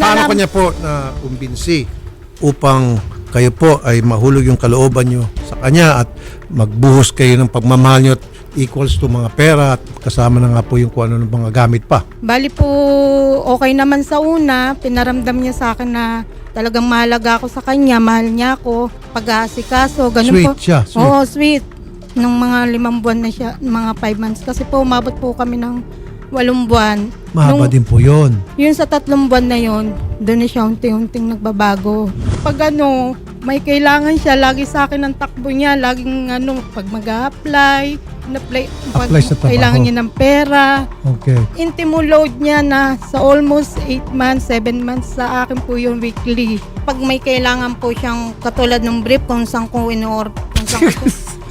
Paano kanya po na kumbinsi upang kayo po ay mahulog yung kalooban nyo sa kanya at magbuhos kayo ng pagmamahal nyo at equals to mga pera at kasama na nga po yung kung ano ng mga gamit pa? Bali po, okay naman sa una. Pinaramdam niya sa akin na talagang mahalaga ako sa kanya, mahal niya ako, pag-aasikaso, ganun Sweet po. siya, sweet. Oo, sweet. Nung mga 5 buwan na siya, mga 5 months. Kasi po, umabot po kami ng 8 buwan. Mahaba din po yun. Yun sa 3 buwan na yun, doon na siya unti-unting nagbabago. Pag may kailangan siya, lagi sa akin ang takbo niya, laging pag mag-a-apply, pag Apply sa trabaho. kailangan niya ng pera. Okay. Intimo load niya na sa almost 8 months, 7 months sa akin po yung weekly. Pag may kailangan po siyang katulad ng brief kung saan ko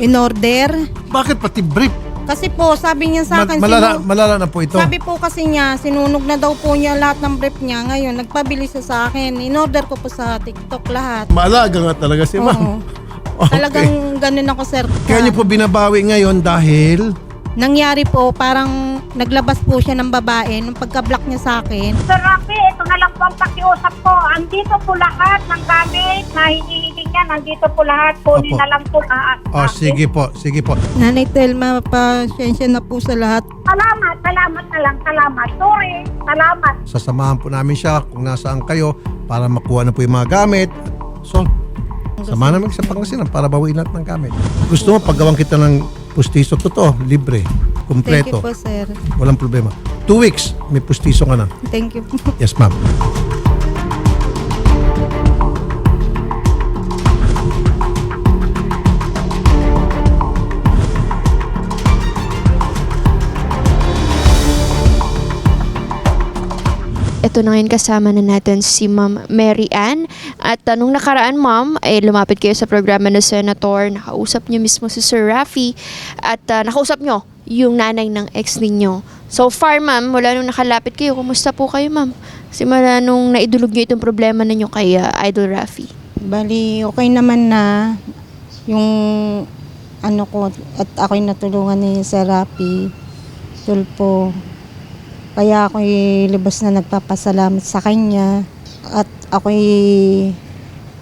in-order. Bakit pati brief? Kasi po, sabi niya sa akin, Malala na po ito. sabi po kasi niya, sinunog na daw po niya lahat ng brief niya. Ngayon, nagpabili siya sa akin. In-order ko po sa TikTok lahat. Maalaga nga talaga si ma'am. Oo. Okay. Talagang ganun ako, sir. Kaya niyo po binabawi ngayon dahil Nangyari po, parang naglabas po siya ng babae nung pagka-block niya sa akin. Sir Rafi, ito na lang po ang pakiusap ko. Andito po lahat ng gamit na hinihiling niya. Nandito po lahat. Kunin Opo. na lang po. sige po, sige po. Nanay Telma, pasensya na po sa lahat. Salamat na lang. Salamat. Sorry. Salamat. Sasamahan po namin siya kung nasaan kayo para makuha na po yung mga gamit. So, samahan namin sa Pangasinan para bawiin lahat ng gamit. Gusto mo paggawang kita ng pustiso, totoo, libre, Thank you kumpleto. po, sir. Walang problema. 2 weeks, may pustiso ka na. Thank you po. Yes, ma'am. Ito na ngayon kasama na natin si Ma'am Mary Ann. At nung nakaraan, Ma'am, ay lumapit kayo sa programa ng Senator. Nakausap niyo mismo si Sir Rafi. At nakausap niyo yung nanay ng ex ninyo. So far, Ma'am, mula nung nakalapit kayo, kumusta po kayo, Ma'am? Simula nung naidulog niyo itong problema ninyo kay Idol Rafi. Bali, okay naman na yung ko at ako'y natulungan ni Sir Rafi Tulpo. Kaya ako'y libas na nagpapasalamat sa kanya at ako'y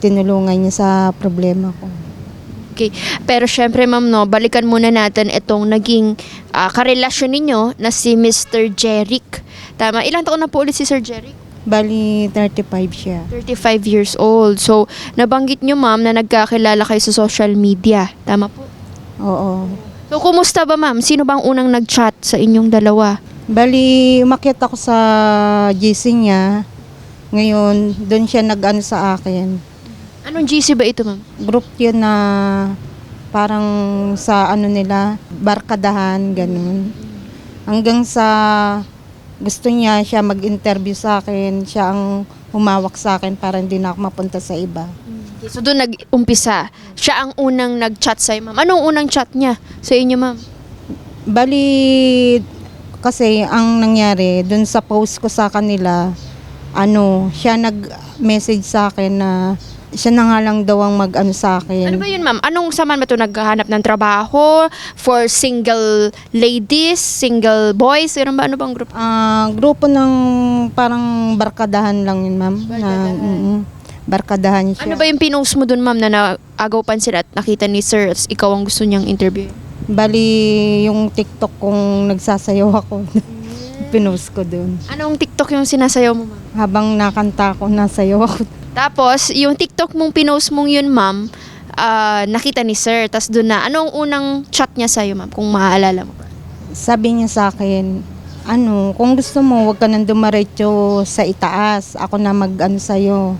tinulungan niya sa problema ko. Okay. Pero syempre, Ma'am, no, balikan muna natin itong naging karelasyon ninyo na si Mr. Jeric. Tama. Ilang taon na po ulit si Sir Jeric? Bali, 35 siya. 35 years old. So, nabanggit nyo, Ma'am, na nagkakilala kayo sa social media. Tama po? Oo. So, kumusta ba, Ma'am? Sino bang unang nag-chat sa inyong dalawa? Bali, umakyat ako sa GC niya. Ngayon, doon siya nag-ano sa akin. Anong GC ba ito, Ma'am? Group yun na parang sa nila, barkadahan, ganun. Hanggang sa gusto niya siya mag-interview sa akin, siya ang humawak sa akin para hindi na ako mapunta sa iba. Okay, so, doon nag-umpisa. Siya ang unang nag-chat sa'yo, Ma'am. Anong unang chat niya sa inyo, Ma'am? Bali, kasi ang nangyari, dun sa post ko sa kanila, siya nag-message sa akin na siya na nga lang daw ang mag-ano sa akin. Ano ba yun, Ma'am? Anong saman ba ito? Naghahanap ng trabaho for single ladies, single boys? Ano bang group? Grupo ng parang barkadahan lang yun, ma'am. Barkadahan siya. Ano ba yung pinost mo dun, Ma'am, na naagaw pansin at nakita ni Sir at ikaw ang gusto niyang interview? Bali, yung TikTok kung nagsasayaw ako, pinost ko dun. Anong TikTok yung sinasayaw mo, Ma'am? Habang nakanta ako, nasayaw ako. Tapos, yung TikTok mong pinost mong yun, Ma'am, nakita ni Sir. Tapos doon na, anong unang chat niya sa'yo, Ma'am, kung maaalala mo ba? Sabi niya sa akin, kung gusto mo, wag ka nang dumaretso sa itaas. Ako na mag-ano sa'yo.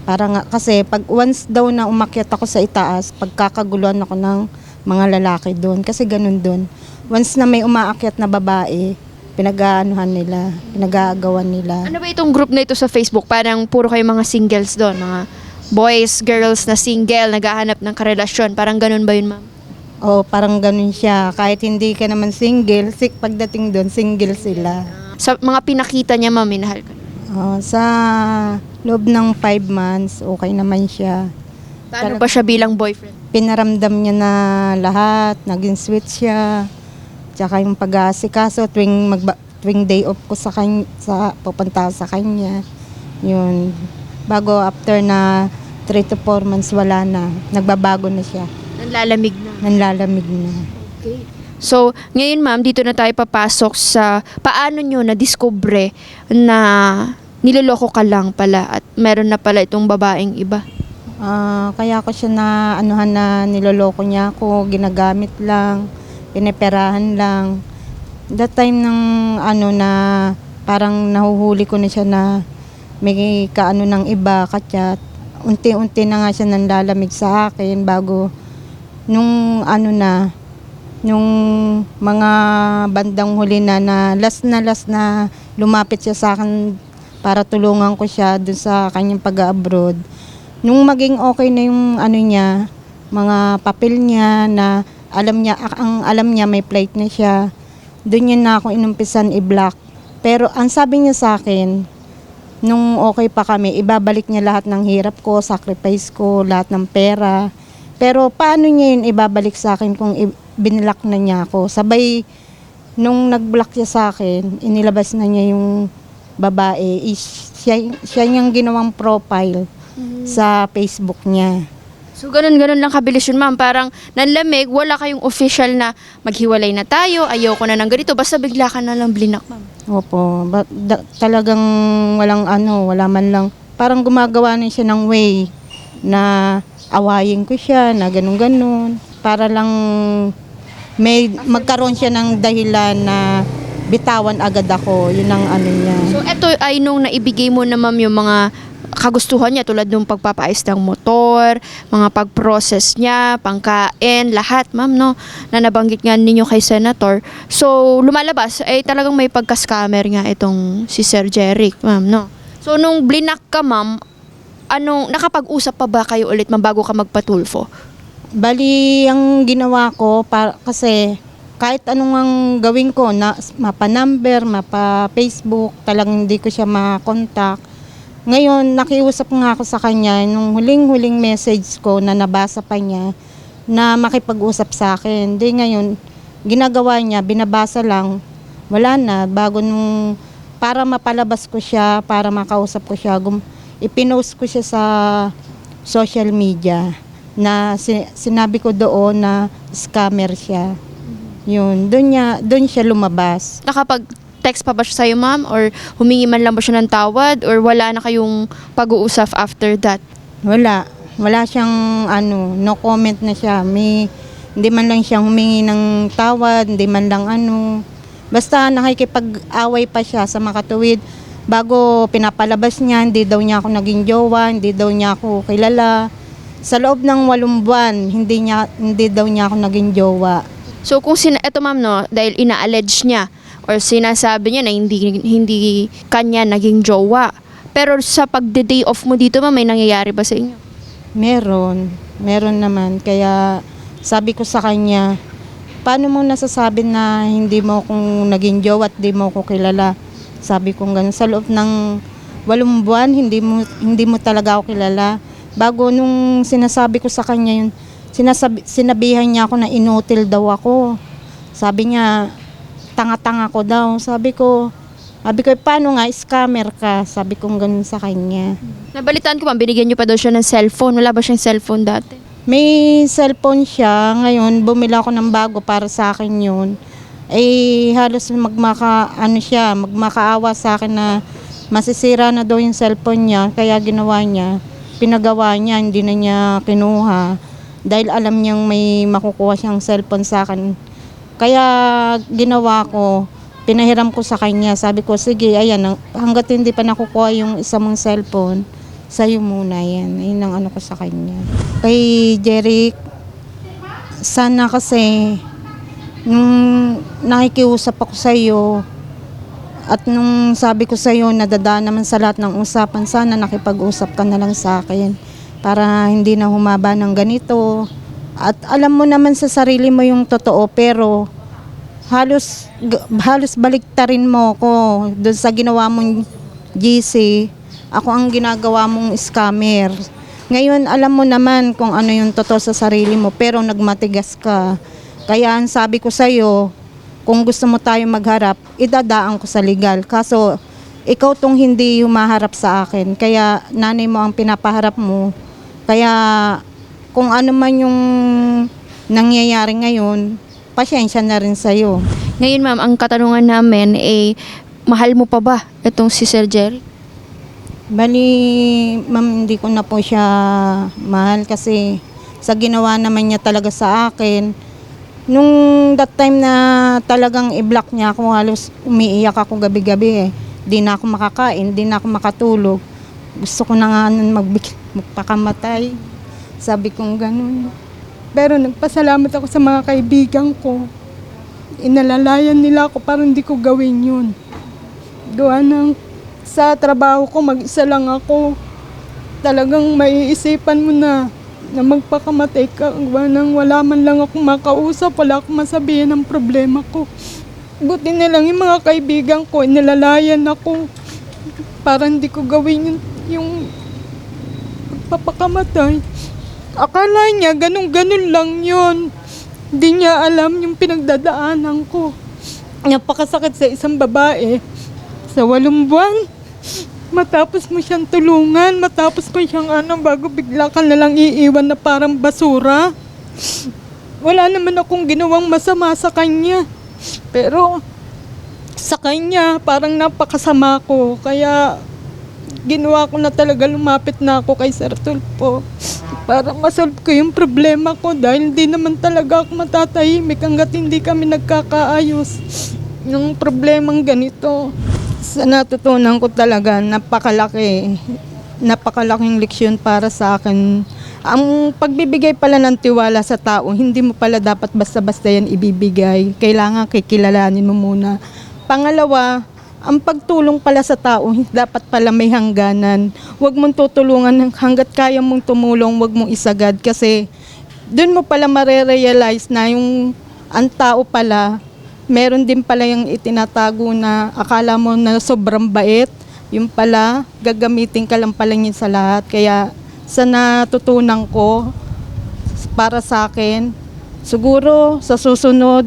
Para nga, kasi pag once daw na umakyat ako sa itaas, pagkakaguluhan ako ng mga lalaki doon. Kasi ganun doon. Once na may umaakyat na babae, pinag-aanuhan nila, pinag-aagawan nila. Ano ba itong group na ito sa Facebook? Parang puro kayo mga singles doon, mga boys, girls na single, naghahanap ng karelasyon. Parang ganun ba yun, Ma'am? Oo, parang ganun siya. Kahit hindi ka naman single, pagdating doon, single sila. Sa mga pinakita niya, Ma'am, minahal ka. Sa loob ng 5 months, okay naman siya. Paano ba siya bilang boyfriend? Pinaramdam niya na lahat, naging sweet siya. Tsaka yung pag-aasikaso tuwing day off ko sa pupunta sa kanya. Yun. Bago after na 3 to 4 months, wala na. Nagbabago na siya. Nanlalamig na. Nanlalamig na. Okay. So, ngayon ma'am, dito na tayo papasok sa paano nyo na-discover na niloloko ka lang pala at meron na pala itong babaeng iba. Kaya ko siya na anuhan na niloloko niya ako, ginagamit lang, pineperahan lang. That time ng na parang nahuhuli ko na siya na may kaano ng iba, kachat. Unti-unti na nga siya nanlalamig sa akin bago nung nung mga bandang huli na last na lumapit siya sa akin para tulungan ko siya dun sa kanyang pag-abroad. Nung maging okay na yung niya, mga papel niya na alam niya may flight na siya, doon niya na ako inumpisan i-block. Pero ang sabi niya sa akin, nung okay pa kami, ibabalik niya lahat ng hirap ko, sacrifice ko, lahat ng pera. Pero paano niya yun ibabalik sa akin kung binlock na niya ako? Sabay, nung nag-block siya sa akin, inilabas na niya yung babae. Siya niyang ginawang profile sa Facebook niya. So, ganun lang kabilis yun, ma'am. Parang nanlamig, wala kayong official na maghiwalay na tayo, ayoko na ng ganito, basta bigla ka na lang blinak, ma'am. Opo, talagang wala man lang. Parang gumagawa na siya ng way na awayin ko siya, na ganun-ganun. Para lang magkaroon siya ng dahilan na bitawan agad ako. Yun ang niya. So, eto ay nung naibigay mo na, ma'am, yung mga kagustuhan niya tulad ng pagpapaayos ng motor, mga pag-process niya, pangkain, lahat, ma'am, no, na nabanggit nga ninyo kay Senator. So, lumalabas, ay talagang may pagka-scammer nga itong si Sir Jeric, ma'am, no. So, nung blinak ka, ma'am, nakapag-usap pa ba kayo ulit, ma'am, bago ka magpatulfo? Bali, ang ginawa ko, kasi kahit anong ang gawin ko, mapa-number, mapa-Facebook, talagang hindi ko siya makontak. Ngayon, nakiusap nga ako sa kanya nung huling-huling message ko na nabasa pa niya na makipag-usap sa akin. Di ngayon, ginagawa niya, binabasa lang, wala na. Bago para mapalabas ko siya, para makausap ko siya, ipinost ko siya sa social media na sinabi ko doon na scammer siya. Yun, doon siya lumabas. Nakapag-text pa ba siya sa'yo, ma'am? Or humingi man lang ba siya ng tawad? Or wala na kayong pag-uusap after that? Wala. Wala siyang no comment na siya. Hindi man lang siyang humingi ng tawad, hindi man lang Basta nakikipag-away pa siya sa makatuwid. Bago pinapalabas niya, hindi daw niya ako naging jowa, hindi daw niya ako kilala. Sa loob ng 8 buwan, hindi daw niya ako naging jowa. So kung eto, ma'am, no, dahil ina-allege niya or sinasabi niya na hindi kanya naging jowa. Pero sa pagde-day off mo dito, ma'am, may nangyayari ba sa inyo? Meron naman. Kaya sabi ko sa kanya, paano mo nasasabi na hindi mo akong naging jowa at hindi mo ako kilala? Sabi ko ganun. Sa loob ng 8 buwan, hindi mo talaga ako kilala. Bago nung sinasabi ko sa kanya yun, sinabihan niya ako na inutil daw ako. Sabi niya, tanga-tanga ko daw. Sabi ko, paano nga, scammer ka? Sabi ko ganun sa kanya. Nabalitaan ko, ma'am, binigyan niyo pa daw siya ng cellphone. Wala ba siyang cellphone dati? May cellphone siya. Ngayon, bumili ako ng bago para sa akin yun. Halos magmakaawa sa akin na masisira na daw yung cellphone niya. Kaya pinagawa niya, hindi na niya kinuha. Dahil alam niyang may makukuha siyang cellphone sa akin. Kaya ginawa ko, pinahiram ko sa kanya. Sabi ko, sige, ayan, hanggat hindi pa nakukuha yung isa mong cellphone, sa'yo muna yan. Ayun ang ko sa kanya. Kay Jeric, sana kasi, nung nakikiusap ako sa'yo, at nung sabi ko sa'yo, nadadaan naman sa lahat ng usapan, sana nakipag-usap ka na lang sa akin para hindi na humaba ng ganito. At alam mo naman sa sarili mo yung totoo, pero halos baliktarin mo ko doon sa ginawa mong GC. Ako ang ginagawa mong scammer. Ngayon, alam mo naman kung ano yung totoo sa sarili mo, pero nagmatigas ka. Kaya ang sabi ko sa'yo, kung gusto mo tayo magharap, idadaan ko sa legal. Kaso, ikaw tong hindi humaharap sa akin. Kaya nanay mo ang pinapaharap mo. Kaya kung ano man yung nangyayari ngayon, pasensya na rin sa'yo. Ngayon ma'am, ang katanungan namin ay mahal mo pa ba itong si Sir Jeric? Bali, ma'am, hindi ko na po siya mahal kasi sa ginawa naman niya talaga sa akin. Nung that time na talagang i-block niya ako, halos umiiyak ako gabi-gabi eh. Di na ako makakain, di na ako makatulog. Gusto ko na nga magpakamatay. Sabi kong ganun. Pero nagpasalamat ako sa mga kaibigan ko. Inalalayan nila ako para hindi ko gawin yun. Gawa ng sa trabaho ko, mag-isa lang ako. Talagang maiisipan mo na magpakamatay ka. Gawa ng wala man lang akong makausap, wala akong masabihin ng problema ko. Buti na lang yung mga kaibigan ko, inalalayan ako para hindi ko gawin yung pagpapakamatay. Akala niya ganun-ganun lang yun. Hindi niya alam yung pinagdadaanan ko. Napakasakit sa isang babae. Sa 8 buwan, matapos mo siyang tulungan, matapos mo siyang bago bigla ka nalang iiwan na parang basura. Wala naman akong ginawang masama sa kanya. Pero sa kanya, parang napakasama ko. Kaya ginawa ko na talaga, lumapit na ako kay Sir Tulfo para masolve ko yung problema ko dahil hindi naman talaga ako matatahimik hanggat hindi kami nagkakaayos ng problemang ganito. Sa natutunan ko talaga, napakalaking leksyon para sa akin. Ang pagbibigay pala ng tiwala sa tao, hindi mo pala dapat basta-basta yan ibibigay. Kailangan kikilalanin mo muna. Pangalawa, ang pagtulong pala sa tao, dapat pala may hangganan. Huwag mong tutulungan hanggat kaya mong tumulong, huwag mong isagad. Kasi doon mo pala marerealize na yung ang tao pala, meron din pala yung itinatago na akala mo na sobrang bait. Yung pala, gagamitin ka lang pala niya sa lahat. Kaya sa natutunan ko para sa akin, siguro sa susunod,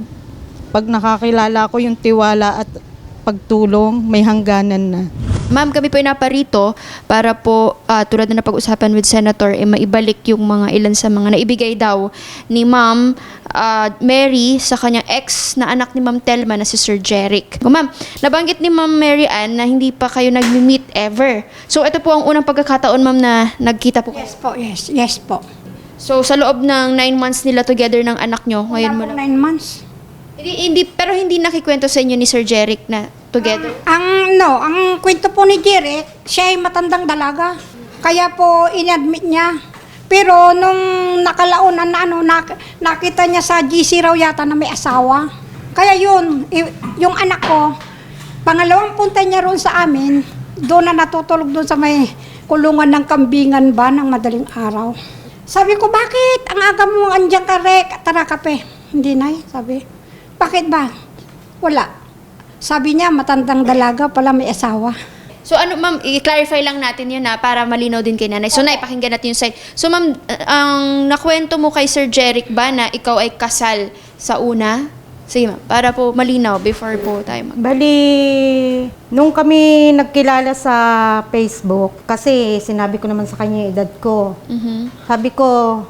pag nakakilala ko yung tiwala at pagtulong, may hangganan na. Ma'am, kami po ay naparito para po tulad na napag-usapan with Senator, maibalik yung mga ilan sa mga naibigay daw ni Ma'am Mary sa kanyang ex na anak ni Ma'am Telma na si Sir Jeric. Ma'am, nabanggit ni Ma'am Mary Ann na hindi pa kayo nag-meet ever. So ito po ang unang pagkakataon, Ma'am, na nagkita po kayo. Yes po, yes po. So sa loob ng 9 months nila together ng anak nyo, ngayon mo Wala lang. po 9 months. Pero hindi nakikwento sa inyo ni Sir Jeric na together. Ang kwento po ni Jeric, siya ay matandang dalaga. Kaya po inadmit niya. Pero nung nakalaunan na nakita niya sa GC raw yata na may asawa. Kaya yun, yung anak ko, pangalawang punta niya roon sa amin, doon na natutulog doon sa may kulungan ng kambingan ba ng madaling araw. Sabi ko, bakit? Ang aga mo andyan ka, Rek. Tara, kape. Hindi na sabi. Bakit ba? Wala. Sabi niya, matandang dalaga pala may asawa. So ano ma'am, i-clarify lang natin yun na para malinaw din kay nanay. So naipakinggan natin yung side. So ma'am, ang nakwento mo kay Sir Jeric ba na ikaw ay kasal sa una? Sige ma'am, para po malinaw before po tayo Bali, nung kami nagkilala sa Facebook, kasi sinabi ko naman sa kanya yung edad ko. Sabi ko,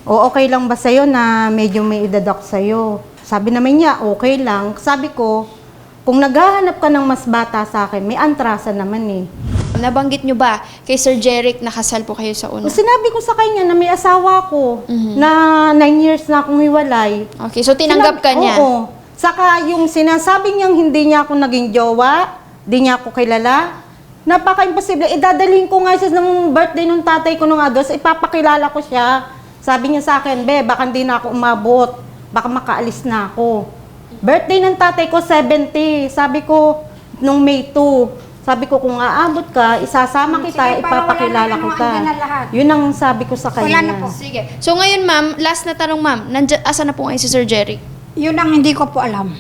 okay lang ba sa'yo na medyo may edad ako sa'yo? Sabi naman niya, okay lang. Sabi ko, kung naghahanap ka ng mas bata sa akin, may antrasan naman eh. Nabanggit nyo ba kay Sir Jeric na kasal po kayo sa una? Sinabi ko sa kanya na may asawa ko, na 9 years na akong hiwalay. Okay, so tinanggap ka niya? Oo. Saka yung sinasabi niyang hindi niya ako naging jowa, hindi niya ako kilala, napaka-imposible. Idadalhin ko nga siya ng birthday ng tatay ko nung ados, ipapakilala ko siya. Sabi niya sa akin, baka hindi na ako umabot, baka makaalis na ako. Birthday ng tatay ko, 70. Sabi ko, nung May 2, sabi ko, kung aabot ka, isasama kita, Sige, para ipapakilala wala na kita. andyan na lahat. Yun ang sabi ko sa kanya. Wala na po. Sige. So ngayon ma'am, last na tanong ma'am, asa na po ngayon si Sir Jeric? Yun ang hindi ko po alam.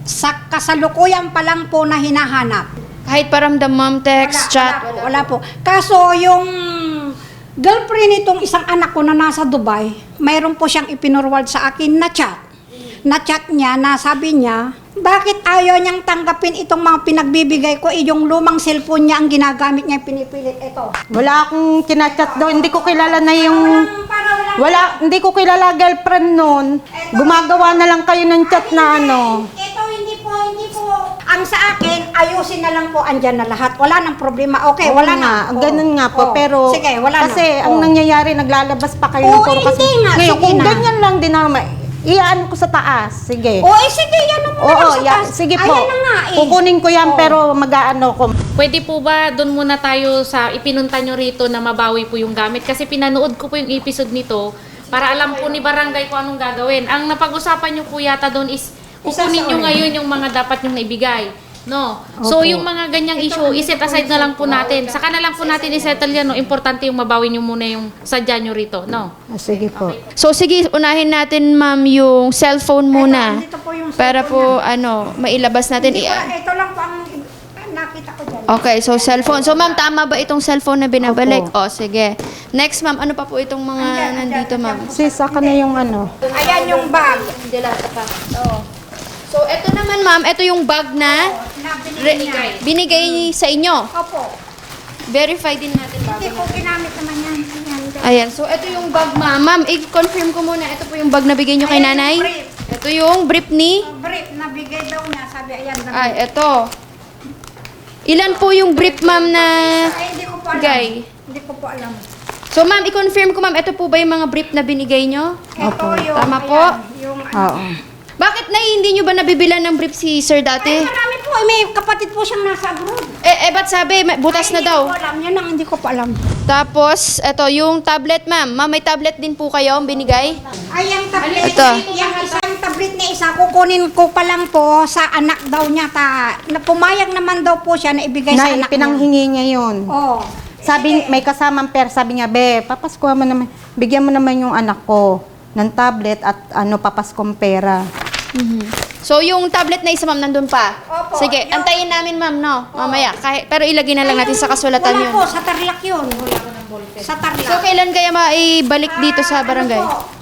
Sa kasalukuyan pa lang po na hinahanap. Kahit paramdam ma'am, text, chat? Wala po. Kaso yung girlfriend nitong isang anak ko na nasa Dubai, mayroon po siyang ipinurward sa akin na chat. Na chat niya, na sabi niya, Bakit ayaw niyang tanggapin itong mga pinagbibigay ko? Yung lumang cellphone niya ang ginagamit niya, pinipilit ito. Wala akong kinachat doon. Hindi ko kilala na yung... hindi ko kilala girlfriend noon. Gumagawa na lang kayo ng chat na ano. Ito hindi po. Ang sa akin, ayusin na lang po, andyan na lahat. Wala nang problema. Okay, wala na. nga, ganun nga po. Oo. Pero, Sige, wala kasi na. ang Oo. nangyayari, naglalabas pa kayo ng Oo, puro kasi. hindi nga. Ngayon, Sige kung na. ganyan lang din naman, iyaan ko sa taas. Sige. Sige, yan mo Oo, sa taas. sige po. Ayan na nga eh. Kukunin ko yan, Oo. pero mag-aano ko. Pwede po ba doon muna tayo sa ipinunta nyo rito na mabawi po yung gamit? Kasi pinanood ko po yung episode nito para alam po ni Barangay kung anong gagawin. Ang napag-usapan nyo po yata doon is kukunin nyo ngayon yung mga dapat nyong naibigay. No? So yung mga ganyang issue, iset aside na lang po natin. Saka na lang po natin isettle yan. No? Importante yung mabawi nyo muna yung sadya nyo rito. No? Sige po. So sige, unahin natin ma'am yung cellphone muna. Ito po yung Para po ano, mailabas natin. Ito lang po ang nakita ko dyan. Okay, so cellphone. So ma'am, tama ba itong cellphone na binabalik? O sige. Next ma'am, ano pa po itong mga nandito ma'am? Sis, saka na yung ano. Ayan yung bag. Dilata pa. Oo. So ito naman ma'am, ito yung bag na binigay sa inyo. Opo. Verify din natin bago Hindi na. ko ginamit naman yan. Ayan. Ayan, so ito yung bag ma'am. Ma'am, i-confirm ko muna. Ito po yung bag na bigay nyo kay Ayan, nanay. brief. Ito yung brief ni... Brief na bigay daw niya. Sabi, ayan. Ay, ito. Ilan po yung brief ma'am na... Ay, hindi ko po alam. Bigay. Hindi ko po alam. So ma'am, i-confirm ko ma'am, ito po ba yung mga brief na binigay nyo? Ito yung, Tama ayan, po. Yung, Oo. Bakit na hindi nyo ba nabibilan ng brief si sir dati? Ay, marami po. May kapatid po siyang nasa abroad. Ba't sabi, butas na daw? Hindi ko po alam. Yun ang hindi ko po alam. Tapos, ito, yung tablet, ma'am. Ma'am, may tablet din po kayo ang binigay? Ay, yung tablet. Ito. Yung isang tablet na isa, kukunin ko pa lang po sa anak daw niya. Pumayag naman daw po siya na ibigay sa Nay, anak pinanghingi niya yun. niya. Oo. Sabi, may kasamang pera, sabi niya, be, papaskuhan mo naman, bigyan mo naman yung anak ko ng tablet at ano, papaskong pera. So, yung tablet na isa, ma'am, nandun pa? Opo. Sige, antayin namin, ma'am, no? Mamaya. Pero ilagay na lang natin sa kasulatan Wala yun. po, sa Tarlac yun. Wala ko ng ballpen. Sa Tarlac. So, kailan kaya maibalik dito sa barangay? Ano po,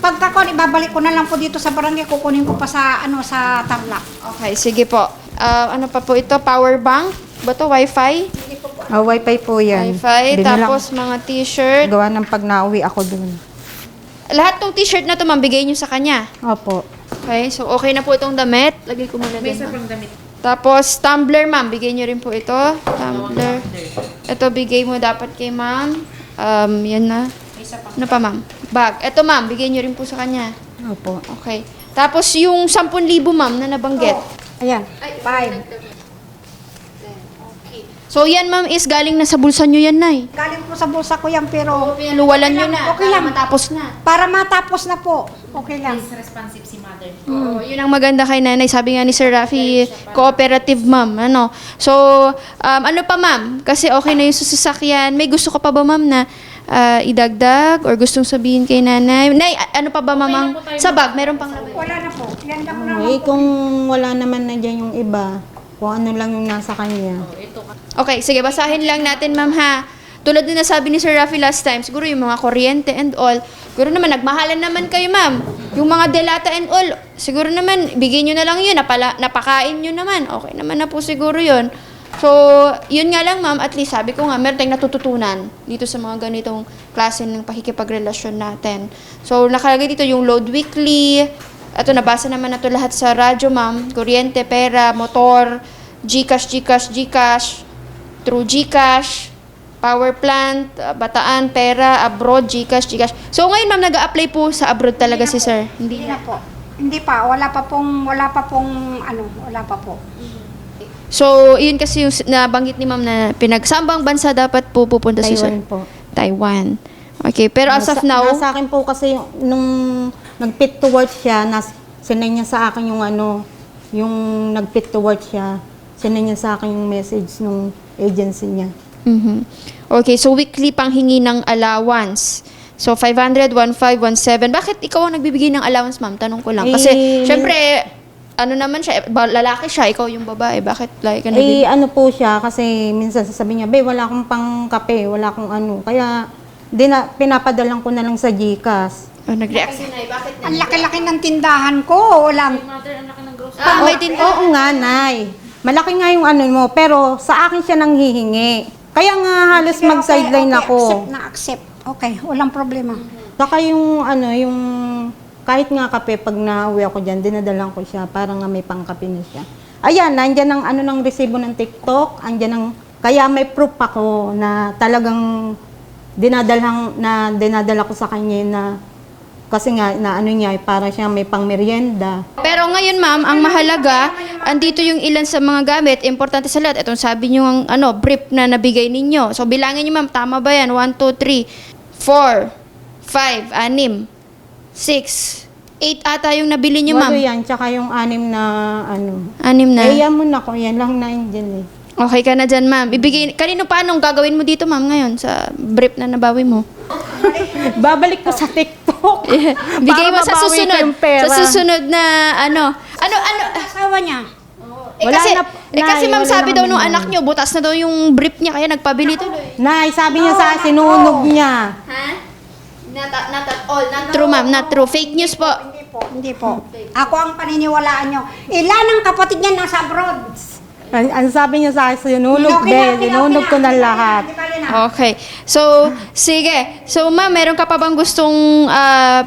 pagka ko, ibabalik ko na lang po dito sa barangay, kukunin ko pa sa, sa Tarlac. Okay, sige po. Ano pa po ito? Power bank? Ba to? Wi-Fi? Wi-Fi po yan. Wi-Fi, Binilang- tapos mga t-shirt. Gawa ng pag nauwi ako dun. Lahat ng t-shirt na to, ma'am, bigay nyo sa kanya. Opo. Okay, so okay na po itong damit. Lagay ko muna May din. isa ma'am. pang damit. Tapos, tumbler, ma'am. Bigay nyo rin po ito. Tumbler. Ito, bigay mo dapat kay ma'am. Yan na. Ano pa, ma'am? Bag. Ito, ma'am. Bigay nyo rin po sa kanya. Opo. Okay. Tapos, yung 10,000, ma'am, na nabanggit. Ayan, 5. So, yan, ma'am, is galing na sa bulsa nyo yan, Nay. Galing po sa bulsa ko yan, pero Pinaluwalan nyo na. Okay lang. Para matapos na. para matapos na po, okay lang. Is responsive si mother. Oo, yun ang maganda kay nanay. Sabi nga ni Sir Rafi, cooperative ma'am. Ano? So, ano pa ma'am? Kasi okay na yung susasakyan. May gusto ka pa ba ma'am na idagdag or gustong sabihin kay nanay? Nay, ano pa ba ma'am? ang- Sa bag, meron pang laman. Wala na po. Yan lang na. Eh, kung wala naman na dyan yung iba, kung ano lang yung nasa kanya. Okay, sige, basahin lang natin ma'am ha. Tulad din na sabi ni Sir Rafi last time, siguro yung mga kuryente and all, siguro naman, nagmahalan naman kayo ma'am. Yung mga delata and all, siguro naman, bigyan nyo na lang yun, napakain nyo naman. Okay naman na po siguro yun. So, yun nga lang ma'am, at least sabi ko nga, meron tayong natututunan dito sa mga ganitong klase ng pakikipagrelasyon natin. So, nakalagay dito yung load weekly. Ito, nabasa naman na to lahat sa radyo ma'am. Kuryente, pera, motor, Gcash, True Gcash, power plant, bataan, pera, abroad, Gcash. So, ngayon ma'am, nag-a-apply po sa abroad talaga si sir? Hindi na po. Hindi pa. Wala pa pong, wala pa po. So, yun kasi yung nabanggit ni ma'am na pinagsambang bansa dapat po pupunta si sir. Taiwan po. Taiwan. Okay, pero as of now, Nasa akin po kasi nung nag-fit to work siya, sinend niya sa akin yung ano, yung nag-fit to work siya, sinend niya sa akin yung message nung agency niya. mhm. Okay, so weekly pang hingi ng allowance. So, 500, 1517. Bakit ikaw ang nagbibigay ng allowance, ma'am? Tanong ko lang. Kasi, Eh, syempre, ano naman siya, lalaki siya, ikaw yung babae. Bakit like ka Eh, ano po siya, kasi minsan sasabihin niya, be, wala akong pang kape, wala akong ano. Kaya, pinapadalang ko na lang sa GCash. nag-react si Nay. Bakit Ang laki-laki ng tindahan ko. Wala. Mother, ang laki ng grocery may tin- Oo nga, Nay. Malaki nga yung ano mo, pero sa akin siya nang hihingi. Kaya nga halos Sige, mag-sideline okay, ako. accept. Okay, walang problema. Saka yung ano, yung kahit nga kape, pag nauwi ako dyan, dinadalang ko siya, parang nga may pangkape na siya. Ayan, nandyan ang ano ng resibo ng TikTok, andyan ang, kaya may proof ako na talagang dinadala ko sa kanya na, kasi nga, na ano niya, para siya may pangmerienda. Pero ngayon, ma'am, ang mahalaga, andito yung ilan sa mga gamit, importante sa lahat. Itong sabi nyo ang brief na nabigay ninyo. So, bilangin nyo, ma'am, tama ba yan? 1, 2, 3, 4, 5, 6, 8 ata yung nabili nyo, Walo ma'am. yan, tsaka yung 6 na ano. 6 na. Eh, yan mo na ko, yan lang na dyan eh. Okay ka na dyan, ma'am. Ibigay, kanino pa anong gagawin mo dito, ma'am, ngayon sa brief na nabawi mo? Babalik ko sa TikTok. Bigay mo Para sa mabawi ko susunod. yung pera. Sa susunod na ano. Asawa niya. Wala kasi ma'am, wala sabi na daw kami nung nun. anak nyo, butas na daw yung brief niya, kaya nagpabili tuloy. Nay, sabi niya sa akin, sinunog niya. Ha? Not at all. Not true, ma'am. Not true. Fake news po. Hindi po. Ako ang paniniwalaan niyo. Ilan ang kapatid niya nasa abroad? Ang sabi niya sa akin, sinunog, sinunog ko na lahat. Okay. So, sige. So, ma'am, meron ka pa bang gustong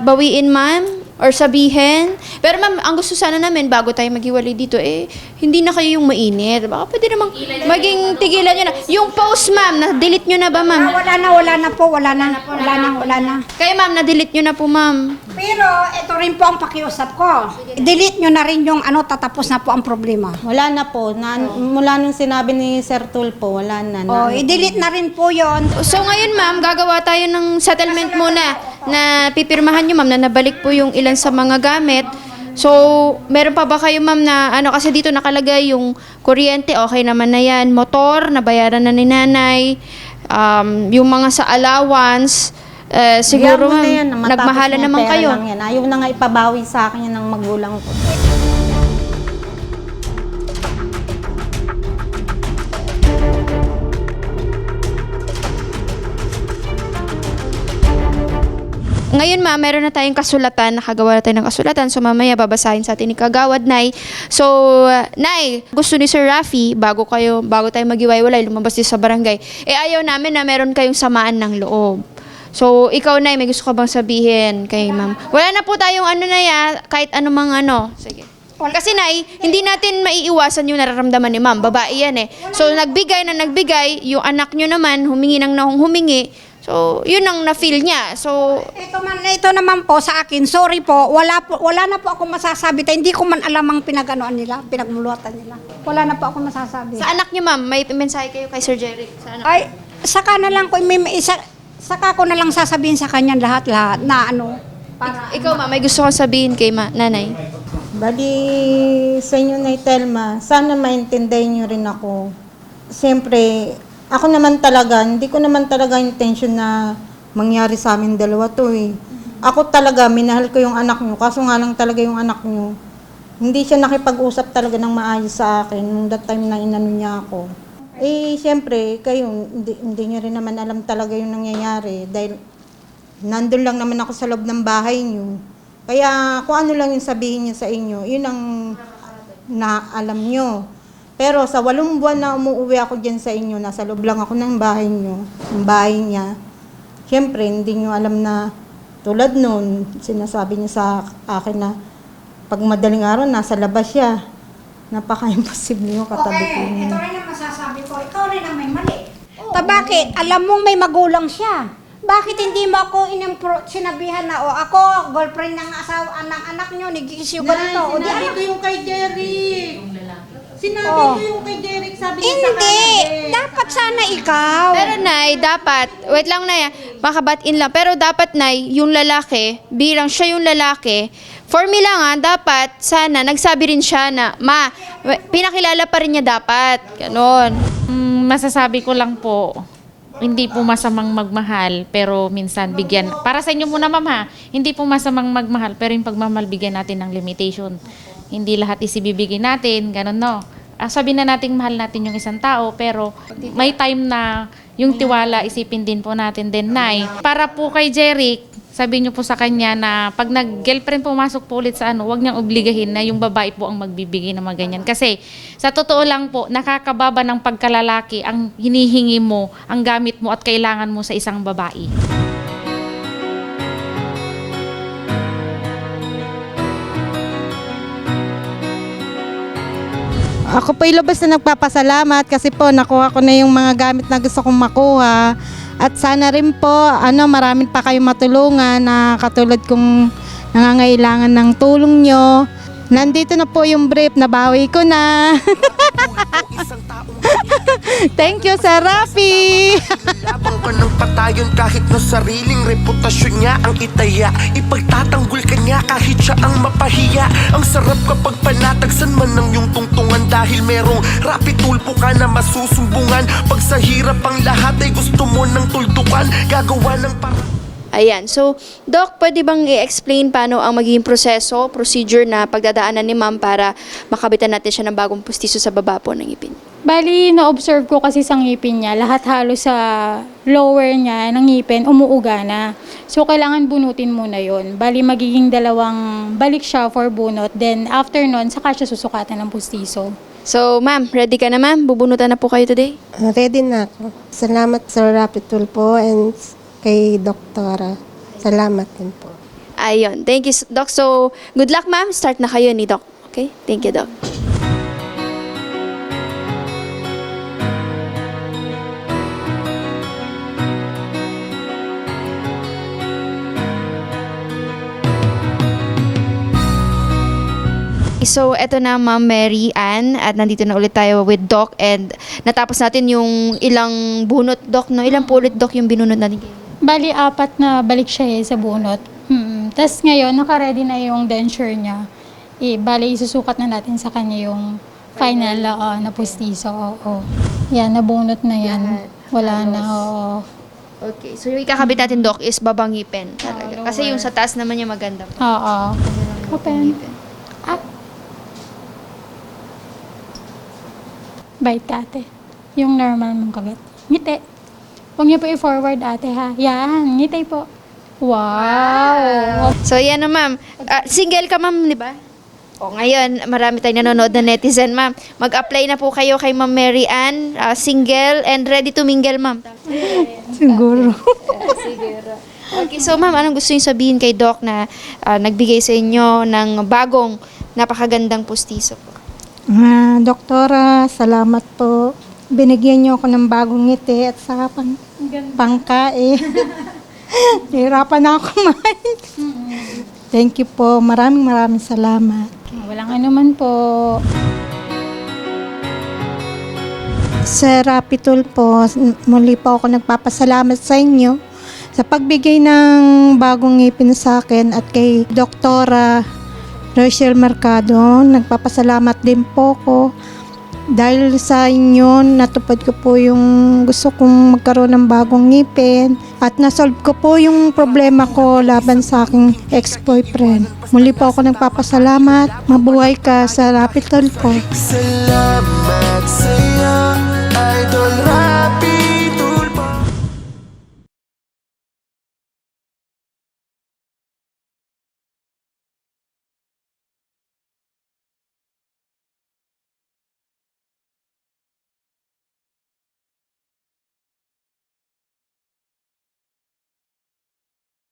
bawiin, ma'am? Or sabihin? Pero ma'am, ang gusto sana namin, bago tayo maghiwalay dito, hindi na kayo yung mainit. Baka pwede namang maging tigilan nyo na. Yung post, ma'am, na-delete nyo na ba, ma'am? Wala na po. Wala na. Kaya, ma'am, na-delete nyo na po, ma'am. Pero ito rin po ang pakiusap ko. Delete nyo na rin yung tatapos na po ang problema. Wala na po. Mula nung sinabi ni Sir Tulpo, wala na. I-delete na rin po yon. So, ngayon, ma'am, gagawa tayo ng settlement muna na pipirmahan nyo, ma'am, na nabalik po yung ilan sa mga gamit. So, meron pa ba kayo, ma'am, na kasi dito nakalagay yung kuryente, okay naman na yan. Motor, nabayaran na ni nanay. Yung mga sa allowance, siguro, ma'am, nagmahala naman kayo. Ayaw na nga ipabawi sa akin yan ng magulang ko. Ngayon, ma'am, meron na tayong kasulatan, nakagawa na tayo ng kasulatan. So, mamaya babasahin sa atin ni Kagawad, Nay. So, Nay, gusto ni Sir Rafi, bago tayo maghiwalay, lumabas din sa barangay, ayaw namin na meron kayong samaan ng loob. So, ikaw, Nay, may gusto ka bang sabihin kay ma'am? Wala na po tayong kahit anumang Sige. Kasi, Nay, hindi natin maiiwasan yung nararamdaman ni ma'am. Babae yan eh. So, nagbigay, yung anak nyo naman, humingi ng humingi. So, yun ang na-feel niya. So, Ito naman po sa akin, sorry po, wala na po ako masasabi. Hindi ko man alam ang pinaganoan nila, pinagmulutan nila. Wala na po ako masasabi. sa anak niyo, ma'am, may mensahe kayo kay Sir Jeric. Sa anak. Ay, saka na lang ko, saka ko na lang sasabihin sa kanya lahat-lahat na para Ikaw, ma'am, may gusto kang sabihin kay nanay. Bali, sa inyo, Nay Telma, sana maintindihan niyo rin ako. Siyempre, ako naman talaga, hindi ko naman talaga intention na mangyari sa amin dalawa to eh. Ako talaga, minahal ko yung anak nyo, kaso nga lang talaga yung anak nyo. Hindi siya nakipag-usap talaga ng maayos sa akin nung that time na inano niya ako. Siyempre, kayo, hindi nyo rin naman alam talaga yung nangyayari dahil nandun lang naman ako sa loob ng bahay nyo. Kaya kung ano lang yung sabihin niya sa inyo, yun ang naalam nyo. Pero sa 8 buwan na umuwi ako dyan sa inyo, nasa loob lang ako ng bahay nyo, ng bahay niya. Siyempre, hindi nyo alam na tulad noon, sinasabi niya sa akin na pag madaling araw, nasa labas siya. Napaka-imposible yung katabi ko niya. ito rin ang masasabi ko, ikaw rin ang may mali. Bakit? Alam mong may magulang siya. Bakit hindi mo ako sinabihan na, ako, girlfriend ng anak nyo, nag-iisyo ka nito. Sinabi ko yung kay Jeric. Sinabi ko yung kay Jeric, sabi niya sa Hindi, kanya. dapat sana ikaw. Pero, Nay, dapat, wait lang, Nay, makabat-in lang. Pero dapat, Nay, yung lalaki, bilang siya yung lalaki, for me lang dapat, sana, nagsabi rin siya na, pinakilala pa rin niya dapat. Ganon. Masasabi ko lang po, hindi po masamang magmahal, pero minsan bigyan. Para sa inyo muna, ma'am, ha? Hindi po masamang magmahal, pero yung pagmamahal, bigyan natin ng limitation. Hindi lahat isibibigay natin, ganun, no? Sabi na natin mahal natin yung isang tao, pero may time na yung tiwala isipin din po natin din, Nay. Para po kay Jeric, sabihin niyo po sa kanya na pag nag-girlfriend pumasok po ulit sa wag niyang obligahin na yung babae po ang magbibigay ng mga ganyan. Kasi sa totoo lang po, nakakababa ng pagkalalaki ang hinihingi mo, ang gamit mo at kailangan mo sa isang babae. Ako po ilabas na nagpapasalamat kasi po nakuha ko na yung mga gamit na gusto kong makuha. At sana rin po, maraming pa kayong matulungan na katulad kong nangangailangan ng tulong nyo. Nandito na po yung brief, nabawi ko na. Thank you, Sir Rafi. Labang ka ng patayon kahit na sariling reputasyon niya ang itaya. Ipagtatanggol ka niya kahit siya ang mapahiya. Ang sarap kapag panatagsan man ng iyong tungtungan dahil merong Rafi Tulfo ka na masusumbungan. Pag sa hirap ang lahat ay gusto mo ng tuldukan, gagawa ng parang... Ayan. So, Doc, pwede bang i-explain paano ang magiging procedure na pagdadaanan ni ma'am para makabitan natin siya ng bagong pustiso sa baba po ng ngipin? Bali, na-observe ko kasi sa ngipin niya, lahat halos sa lower niya ng ngipin, umuuga na. So, kailangan bunutin muna yon. Bali, magiging dalawang balik siya for bunot. Then, after nun, saka siya susukatan ng pustiso. So, ma'am, ready ka na ma'am? Bubunutan na po kayo today? Ready na ako. Salamat, Sir Rafi Tulfo, and kay Doktora. Salamat din po. Ayun. Thank you, Doc. So, good luck, ma'am. Start na kayo ni Doc. Okay? Thank you, Doc. So, eto na Ma'am Mary Ann at nandito na ulit tayo with Doc and natapos natin yung ilang bunot, Doc, no? Ilang po ulit, Doc, yung binunot natin? Bali, 4 na balik siya sa bunot. Tapos ngayon, naka-ready na yung denture niya. Bali, isusukat na natin sa kanya yung final na pustiso. Oo. Yan, nabunot na yan. Wala na, oo. Okay. So, yung ikakabit natin, Doc, is babangipin talaga. Kasi yung sa taas naman niya maganda. Oo. Open. Up. Bite ka, ate. Yung normal mong kagat. Ngiti. Huwag niyo po i-forward, ate, ha? Yan, ngiti po. Wow! So, yan na, ma'am. Single ka, ma'am, di ba? O, ngayon, marami tayong nanonood na netizen, ma'am. Mag-apply na po kayo kay Ma'am Mary Ann. Single and ready to mingle, ma'am. Siguro. Siguro. Okay, so ma'am, anong gusto niyo sabihin kay Doc na nagbigay sa inyo ng bagong napakagandang pustiso po? Doktora, salamat po. Binigyan niyo ako ng bagong ngiti at saka pangkain. Hirapan na ako kumain. Thank you po. Maraming salamat. Walang anuman po. Sir Rafi Tulfo, muli po ako nagpapasalamat sa inyo sa pagbigay ng bagong ngipin sa akin at kay Doktora Rochelle Mercado. Nagpapasalamat din po ko dahil sa inyo natupad ko po yung gusto kong magkaroon ng bagong ngipin at nasolve ko po yung problema ko laban sa aking ex-boyfriend. Muli po ako nagpapasalamat. Mabuhay ka, Sir Rafi Tulfo. Salamat sa'yo, Idol Rafi.